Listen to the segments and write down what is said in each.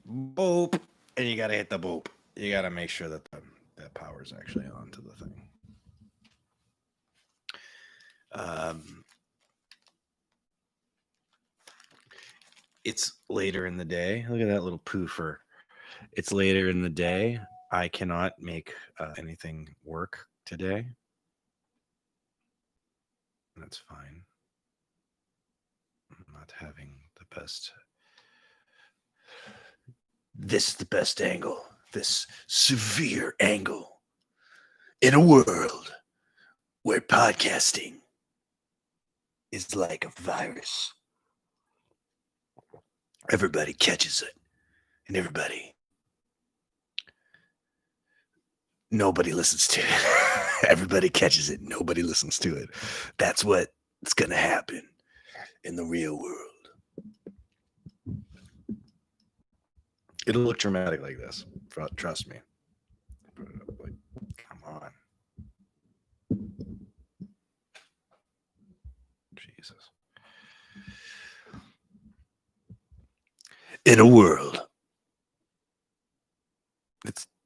boop, and you gotta hit the boop. You gotta make sure that that power is actually on to the thing. It's later in the day. Look at that little poofer. It's later in the day. I cannot make anything work today. That's fine. I'm not having the best. This is the best angle. This severe angle in a world where podcasting is like a virus. Everybody catches it, and nobody listens to it. Everybody catches it, nobody listens to it. That's what's gonna happen in the real world. It'll look dramatic like this. Trust me. Put it up like, come on. Jesus. In a world.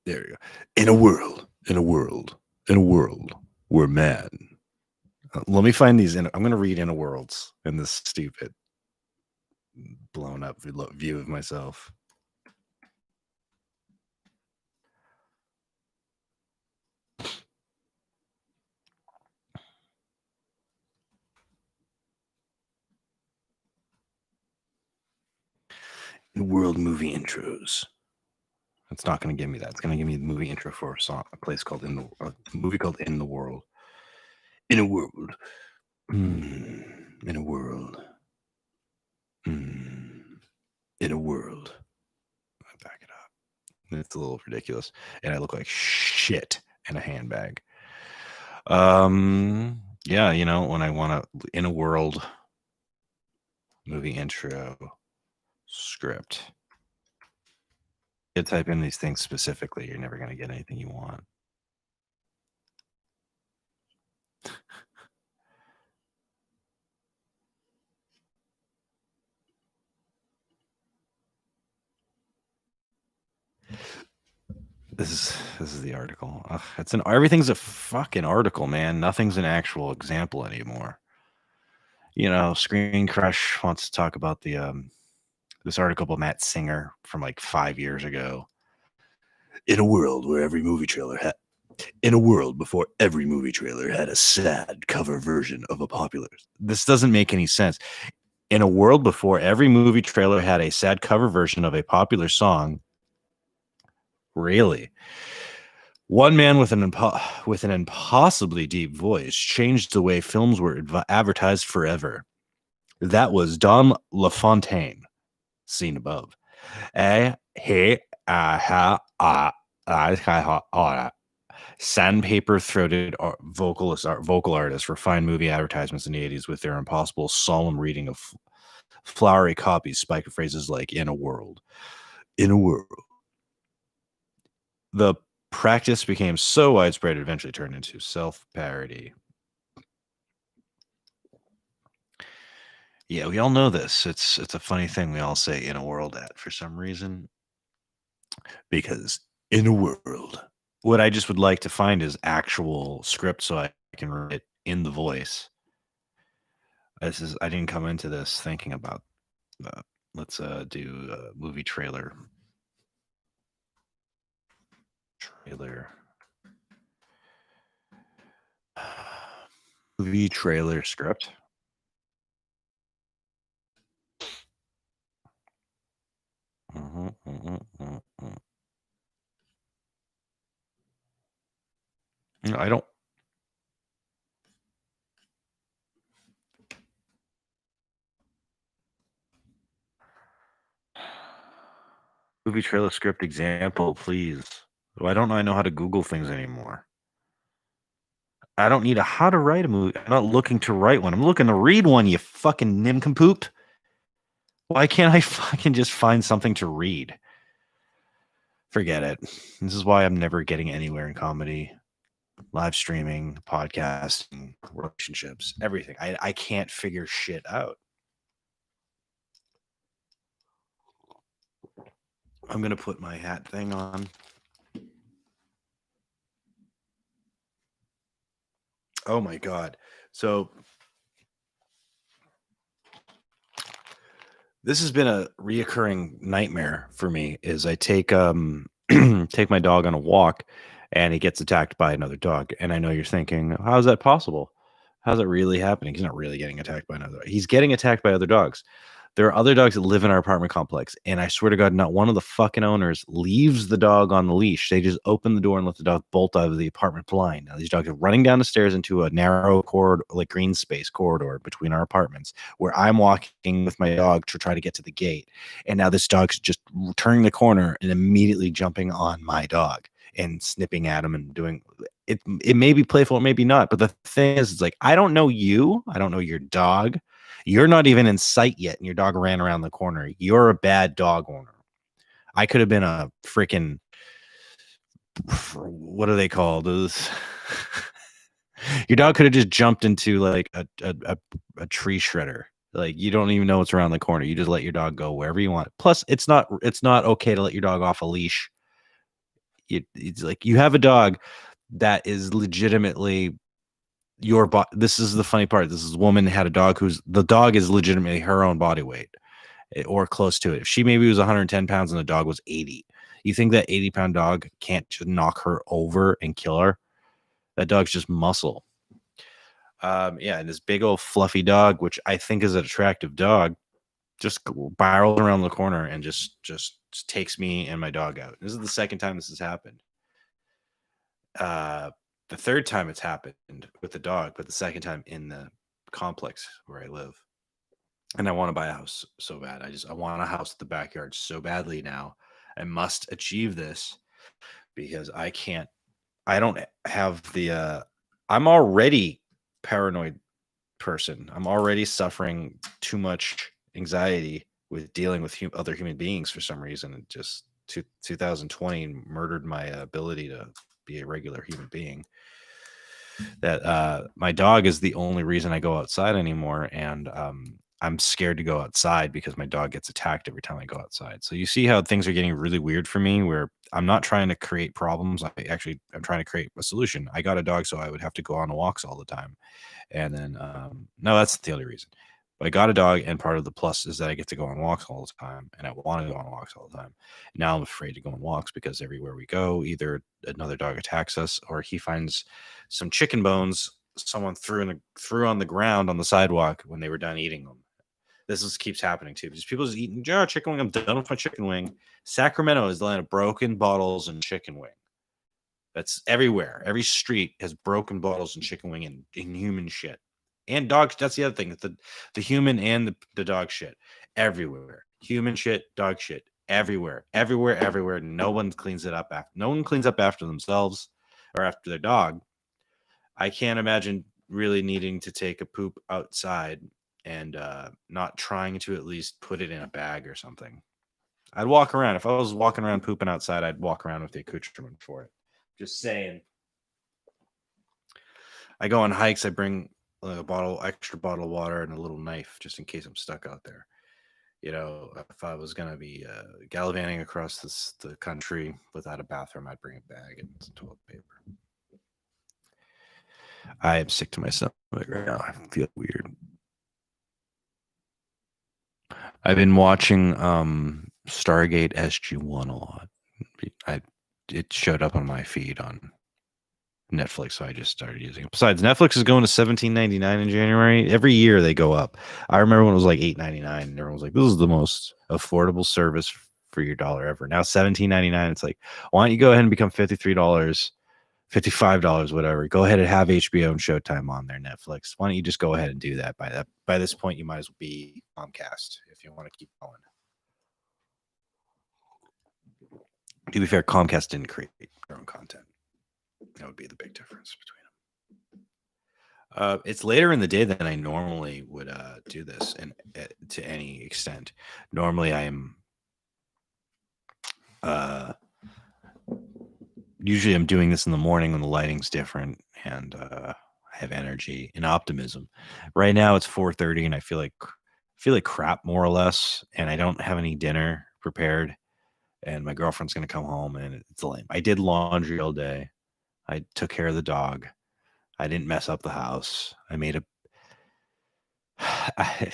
There you go. In a world where man. Let me find these. I'm going to read Inner Worlds in this stupid, blown up view of myself. World movie intros. It's not going to give me that. It's going to give me the movie intro for a place called a movie called In the World. In a world. In a world. In a world. I back it up. It's a little ridiculous, and I look like shit in a handbag. Yeah, you know, when I want to In a World movie intro script. You type in these things specifically, you're never going to get anything you want. This is the article. Everything's a fucking article, man. Nothing's an actual example anymore. You know, Screen Crush wants to talk about the this article by Matt Singer from like 5 years ago. In a world where every movie trailer had In a world before every movie trailer had a sad cover version of a popular. This doesn't make any sense. In a world before every movie trailer had a sad cover version of a popular song. Really? One man with an impossibly deep voice changed the way films were advertised forever. That was Don LaFontaine, seen above. Sandpaper-throated vocal artists refined movie advertisements in the 80s with their impossible solemn reading of flowery copies spiked with phrases like "in a world." The practice became so widespread it eventually turned into self-parody. Yeah, we all know this. It's a funny thing we all say "in a world" at for some reason. Because in a world, what I just would like to find is actual script so I can read it in the voice. I didn't come into this thinking about let's do a movie trailer. Movie trailer script. I don't. Movie trailer script example, please. Well, I don't know. I know how to Google things anymore. I don't need how to write a movie. I'm not looking to write one. I'm looking to read one, you fucking nincompoop. Why can't I fucking just find something to read? Forget it. This is why I'm never getting anywhere in comedy, live streaming, podcasting, relationships, everything. I can't figure shit out. I'm gonna put my hat thing on. Oh my god. So this has been a reoccurring nightmare for me is I take take my dog on a walk and he gets attacked by another dog. And I know you're thinking, how is that possible? How's it really happening? He's not really getting attacked by another. He's getting attacked by other dogs. There are other dogs that live in our apartment complex, and I swear to God, not one of the fucking owners leaves the dog on the leash. They just open the door and let the dog bolt out of the apartment blind. Now these dogs are running down the stairs into a narrow corridor, like green space corridor between our apartments, where I'm walking with my dog to try to get to the gate. And now this dog's just turning the corner and immediately jumping on my dog and snipping at him and doing it. It may be playful, it may be not. But the thing is, it's like, I don't know you, I don't know your dog. You're not even in sight yet, and your dog ran around the corner. You're a bad dog owner. I could have been a freaking what are they called? Those your dog could have just jumped into like a tree shredder. Like you don't even know what's around the corner. You just let your dog go wherever you want. Plus, it's not okay to let your dog off a leash. It's like you have a dog that is legitimately this is the funny part. This is a woman had a dog the dog is legitimately her own body weight or close to it. If she maybe was 110 pounds and the dog was 80, you think that 80-pound dog can't just knock her over and kill her? That dog's just muscle. Yeah, and this big old fluffy dog, which I think is an attractive dog, just barrels around the corner and just takes me and my dog out. This is the second time this has happened. The third time it's happened with the dog, but the second time in the complex where I live. And I want to buy a house so bad. I want a house with the backyard so badly now. I must achieve this because I don't have I'm already paranoid person. I'm already suffering too much anxiety with dealing with other human beings for some reason. It just 2020 murdered my ability to be a regular human being. That my dog is the only reason I go outside anymore, and I'm scared to go outside because my dog gets attacked every time I go outside. So you see how things are getting really weird for me, where I'm not trying to create problems. I'm trying to create a solution. I got a dog so I would have to go on walks all the time. And then no, that's the only reason. But I got a dog, and part of the plus is that I get to go on walks all the time, and I want to go on walks all the time. Now I'm afraid to go on walks because everywhere we go, either another dog attacks us or he finds some chicken bones someone threw on the ground on the sidewalk when they were done eating them. Keeps happening too because people just eating chicken wing. I'm done with my chicken wing. Sacramento is the land of broken bottles and chicken wing. That's everywhere. Every street has broken bottles and chicken wing and inhuman shit. And dogs. That's the other thing. The human and the dog shit. Everywhere. Human shit, dog shit. Everywhere. Everywhere, everywhere. No one cleans it up after. No one cleans up after themselves or after their dog. I can't imagine really needing to take a poop outside and not trying to at least put it in a bag or something. I'd walk around. If I was walking around pooping outside, I'd walk around with the accoutrement for it. Just saying. I go on hikes. I bring extra bottle of water, and a little knife just in case I'm stuck out there. You know, if I was gonna be gallivanting across the country without a bathroom, I'd bring a bag and some toilet paper. I am sick to my stomach right now. I feel weird. I've been watching Stargate SG-1 a lot. It showed up on my feed on Netflix, so I just started using it. Besides, Netflix is going to $17.99 in January. Every year they go up. I remember when it was like $8.99, and everyone was like, "This is the most affordable service for your dollar ever." Now $17.99. It's like, why don't you go ahead and become $53, $55, whatever? Go ahead and have HBO and Showtime on there, Netflix. Why don't you just go ahead and do that? By this point, you might as well be Comcast if you want to keep going. To be fair, Comcast didn't create their own content. That would be the big difference between them. It's later in the day than I normally would do this, and to any extent. Normally, I am usually I'm doing this in the morning when the lighting's different and I have energy and optimism. Right now, it's 4:30, and I feel like crap more or less, and I don't have any dinner prepared. and my girlfriend's gonna come home, and it's lame. I did laundry all day. I took care of the dog. I didn't mess up the house. I made a I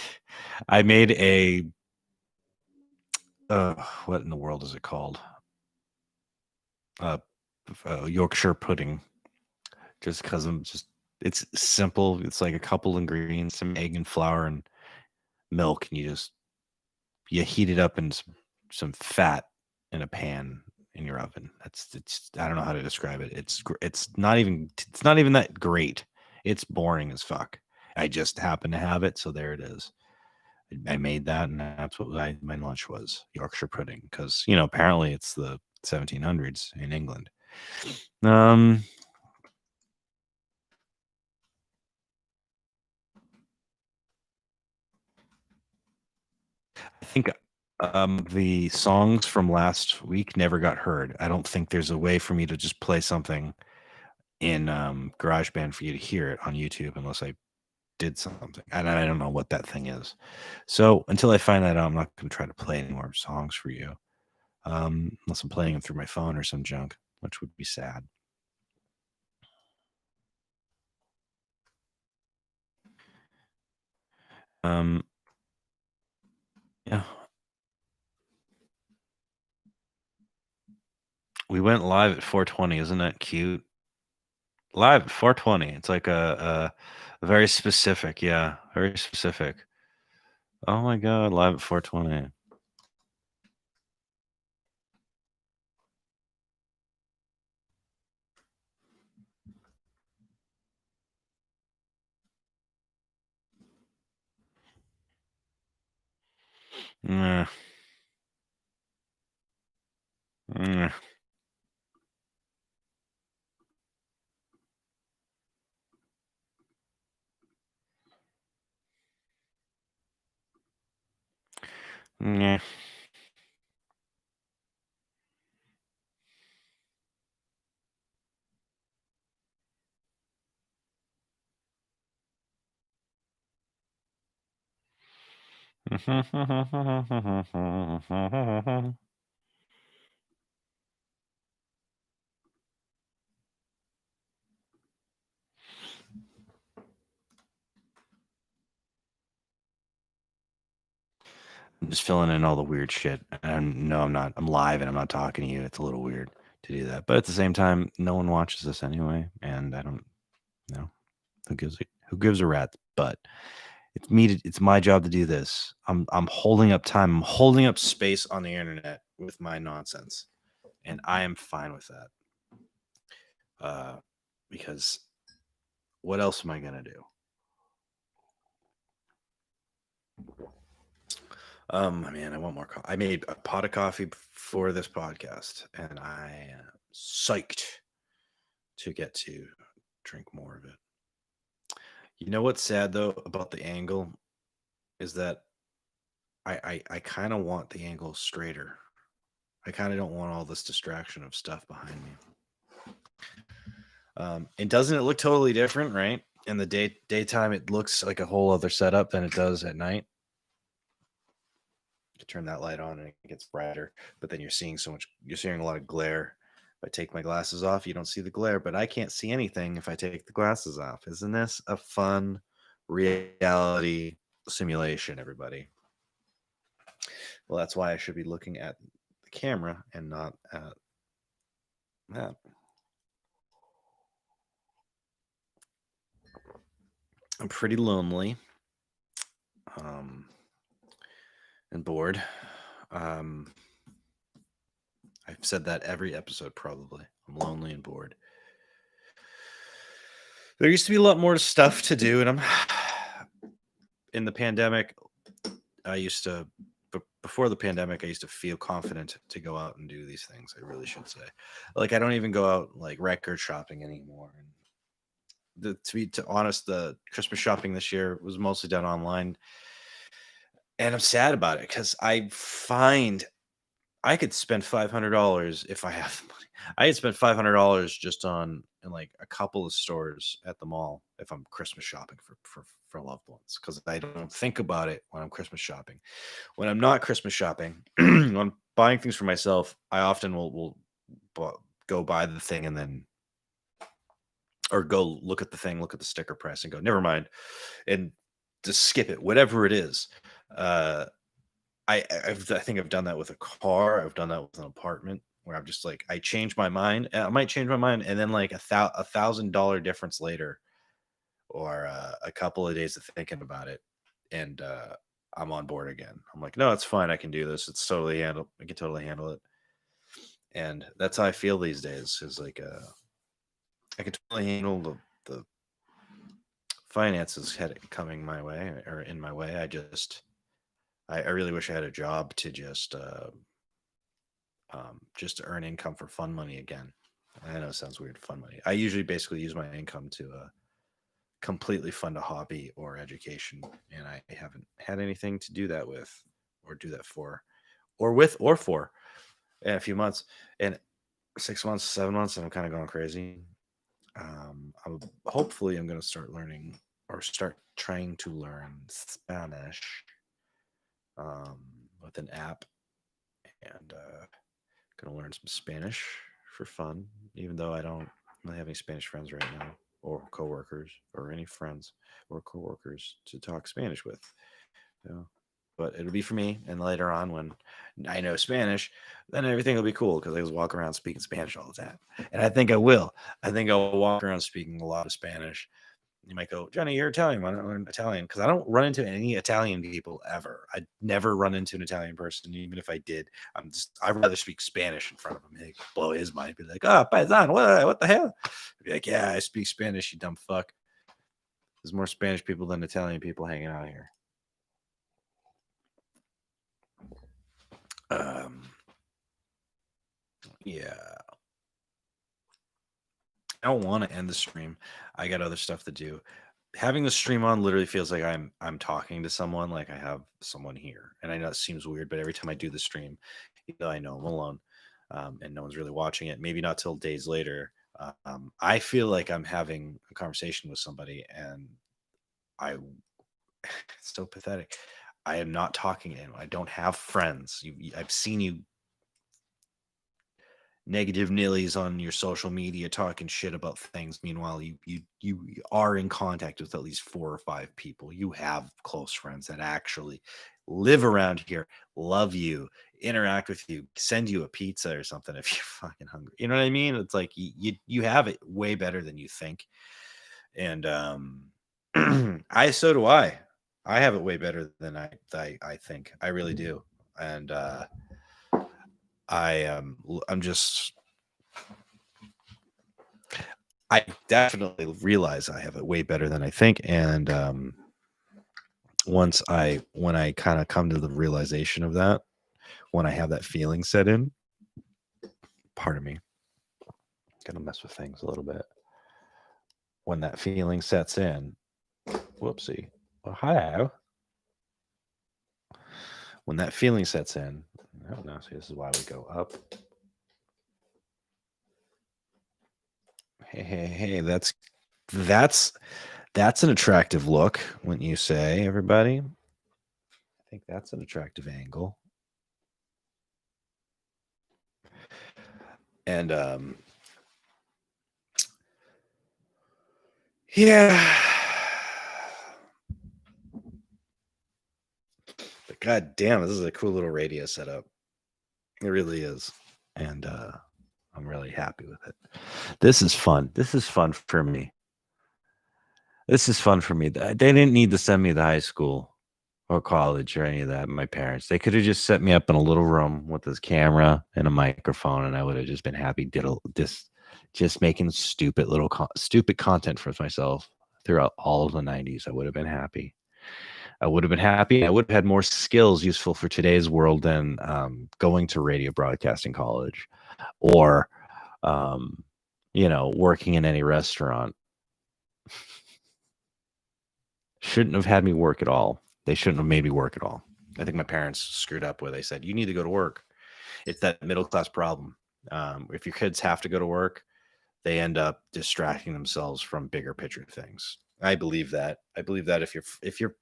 I made a what in the world is it called? Uh, Yorkshire pudding. Just because I'm just it's simple. It's like a couple ingredients, some egg and flour and milk, and you heat it up in some fat in a pan in your oven. It's I don't know how to describe it. It's not even that great. It's boring as fuck. I just happen to have it, so there it is. I made that, and that's what my lunch was, Yorkshire pudding, because apparently it's the 1700s in England. Um, I think the songs from last week never got heard. I don't think there's a way for me to just play something in GarageBand for you to hear it on YouTube unless I did something. And I don't know what that thing is. So until I find that out, I'm not going to try to play any more songs for you, unless I'm playing them through my phone or some junk, which would be sad. Um, yeah, we went live at 4:20. Isn't that cute? Live at 4:20. It's like a very specific. Yeah, very specific. Oh my god, live at 4:20. Meh, meh, meh. I'm just filling in all the weird shit. And no, I'm not. I'm live and I'm not talking to you. It's a little weird to do that. But at the same time, no one watches this anyway. And I don't know who gives a rat. But it's my job to do this. I'm holding up time. I'm holding up space on the internet with my nonsense. And I am fine with that. Because what else am I gonna do? Man, I want more. I made a pot of coffee for this podcast, and I am psyched to get to drink more of it. You know what's sad though about the angle is that I kind of want the angle straighter. I kind of don't want all this distraction of stuff behind me. And doesn't it look totally different, right? In the daytime, it looks like a whole other setup than it does at night. You turn that light on and it gets brighter, but then you're seeing a lot of glare. If I take my glasses off, you don't see the glare, but I can't see anything if I take the glasses off. Isn't this a fun reality simulation, everybody? Well, that's why I should be looking at the camera and not at that. I'm pretty lonely, um, and bored. Um, I've said that every episode, probably. I'm lonely and bored. There used to be a lot more stuff to do, and I'm in the pandemic. I used to, before the pandemic, I used to feel confident to go out and do these things. I really should say, like, I don't even go out like record shopping anymore. And to be honest, the Christmas shopping this year was mostly done online, and I'm sad about it because I find I could spend $500 if I have the money. I could spend $500 just on in like a couple of stores at the mall if I'm Christmas shopping for loved ones because I don't think about it when I'm Christmas shopping. When I'm not Christmas shopping, when I'm buying things for myself, I often will go buy the thing and then or go look at the thing, look at the sticker press and go, never mind, and just skip it, whatever it is. Uh, I think I've done that with a car. I've done that with an apartment where I'm just like, I change my mind. And I might change my mind, and then like $1,000 difference later, or a couple of days of thinking about it, and I'm on board again. I'm like, no, it's fine. I can do this. It's totally handle. I can totally handle it. And that's how I feel these days. Is like, I can totally handle the finances had it coming my way or in my way. I really wish I had a job to just to earn income for fun money again. I know it sounds weird, fun money. I usually basically use my income to completely fund a hobby or education, and I haven't had anything to do that with, or do that for, or with, or for in a few months, and 6 months, 7 months, and I'm kind of going crazy. Hopefully, I'm going to start learning or start trying to learn Spanish um, with an app, and gonna learn some Spanish for fun, even though I don't really have any Spanish friends right now, or coworkers, or any friends or coworkers to talk Spanish with. You But it'll be for me, and later on, when I know Spanish, then everything will be cool because I just walk around speaking Spanish all the time, and I think I will. I think I'll walk around speaking a lot of Spanish. You might go, Johnny, you're Italian. Why not learn Italian? Because I don't run into any Italian people ever. I never run into an Italian person, even if I did. I'd rather speak Spanish in front of him. He'd blow his mind. Be like, oh, paisan, what the hell? I'd be like, yeah, I speak Spanish, you dumb fuck. There's more Spanish people than Italian people hanging out here. Yeah. I don't want to end the stream. I got other stuff to do. Having the stream on literally feels like I'm talking to someone, like I have someone here. And I know it seems weird, but every time I do the stream, even though I know I'm alone, and no one's really watching it, maybe not till days later, I feel like I'm having a conversation with somebody, and I it's so pathetic. I am not talking to anyone. I don't have friends. I've seen you negative nillies on your social media talking shit about things. Meanwhile, you are in contact with at least 4 or 5 people. You have close friends that actually live around here, love you, interact with you, send you a pizza or something if you're fucking hungry. You know what I mean? It's like you have it way better than you think. And I so do I. I have it way better than I think. I really do. And I'm just I definitely realize I have it way better than I think. And when I kind of come to the realization of that, when I have that feeling set in, pardon me, gonna mess with things a little bit. When that feeling sets in, whoopsie. Well, hello. When that feeling sets in, oh no, see, this is why we go up. Hey, that's an attractive look, wouldn't you say, everybody? I think that's an attractive angle. And yeah. But god damn, this is a cool little radio setup. It really is. And I'm really happy with it. This is fun. This is fun for me. This is fun for me. They didn't need to send me to high school or college or any of that. My parents, they could have just set me up in a little room with this camera and a microphone, and I would have just been happy. Just making stupid content for myself throughout all of the 90s. I would have been happy. I would have been happy. I would have had more skills useful for today's world than going to radio broadcasting college, or working in any restaurant. Shouldn't have had me work at all. They shouldn't have made me work at all. I think my parents screwed up where they said, you need to go to work. It's that middle class problem. If your kids have to go to work, they end up distracting themselves from bigger picture things. I believe that. I believe that if you're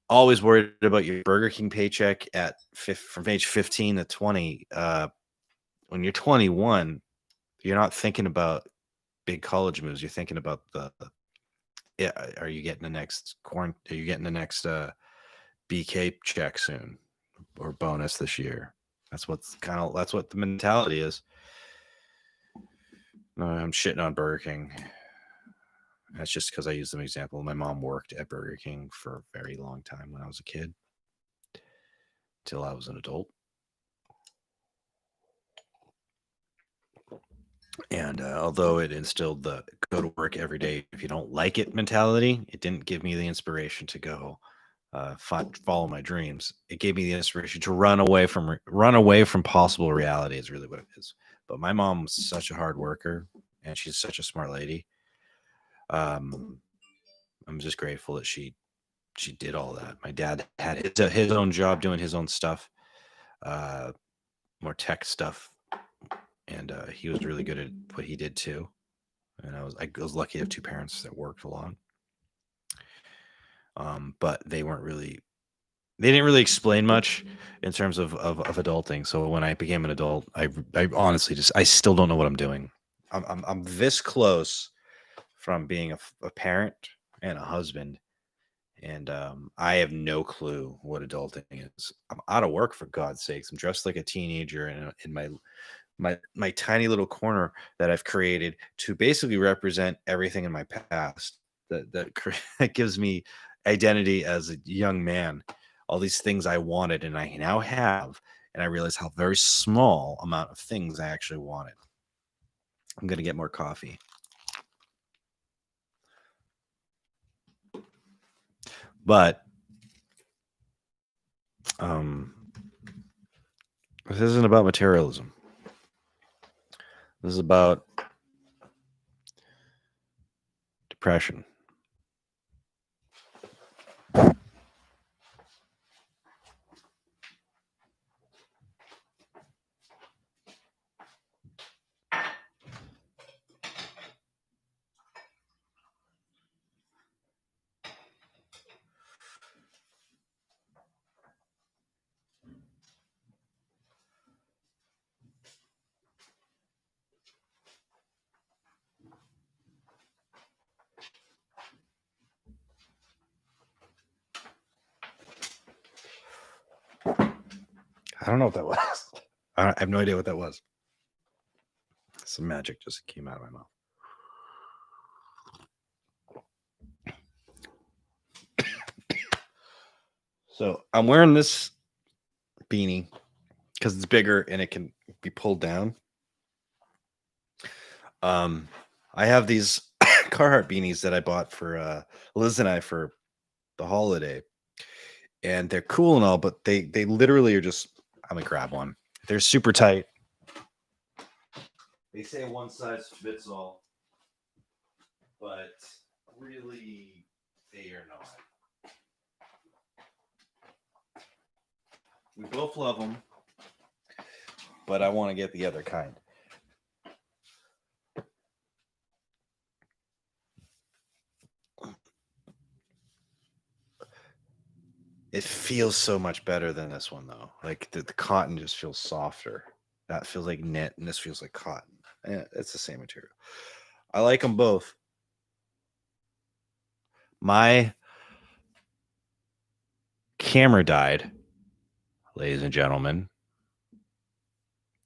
always worried about your Burger King paycheck from age 15 to 20. When you're 21, you're not thinking about big college moves. You're thinking about yeah, are you getting the next are you getting the next BK check soon or bonus this year? That's what the mentality is. No, I'm shitting on Burger King. That's just because I use them example. My mom worked at Burger King for a very long time when I was a kid, till I was an adult. And although it instilled the go to work every day if you don't like it mentality, it didn't give me the inspiration to go follow my dreams. It gave me the inspiration to run away from possible reality. Is really what it is. But my mom was such a hard worker, and she's such a smart lady. I'm just grateful that she did all that. My dad had his own job doing his own stuff, uh, more tech stuff, and he was really good at what he did too. And I was lucky to have two parents that worked a lot. But they didn't really explain much in terms of adulting. So when I became an adult, I honestly I still don't know what I'm doing. I'm this close from being a parent and a husband, and I have no clue what adulting is. I'm out of work, for God's sakes. I'm dressed like a teenager in my tiny little corner that I've created to basically represent everything in my past that gives me identity as a young man. All these things I wanted and I now have, and I realize how very small amount of things I actually wanted. I'm gonna get more coffee. But this isn't about materialism. This is about depression. I don't know what that was. I have no idea what that was. Some magic just came out of my mouth. So I'm wearing this beanie because it's bigger and it can be pulled down. I have these Carhartt beanies that I bought for Liz and I for the holiday, and they're cool and all, but they literally are just. I'm gonna grab one. They're super tight. They say one size fits all, but really they are not. We both love them, but I want to get the other kind. It feels so much better than this one, though. Like the cotton just feels softer. That feels like knit, and this feels like cotton. Yeah, it's the same material. I like them both. My camera died, ladies and gentlemen.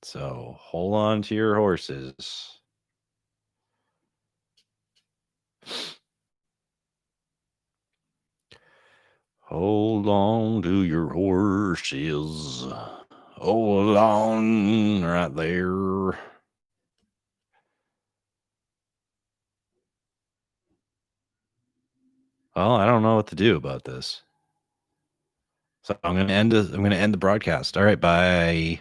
So hold on to your horses. Hold on to your horses. Hold on right there. Well, I don't know what to do about this. So I'm going to end the broadcast. All right, bye.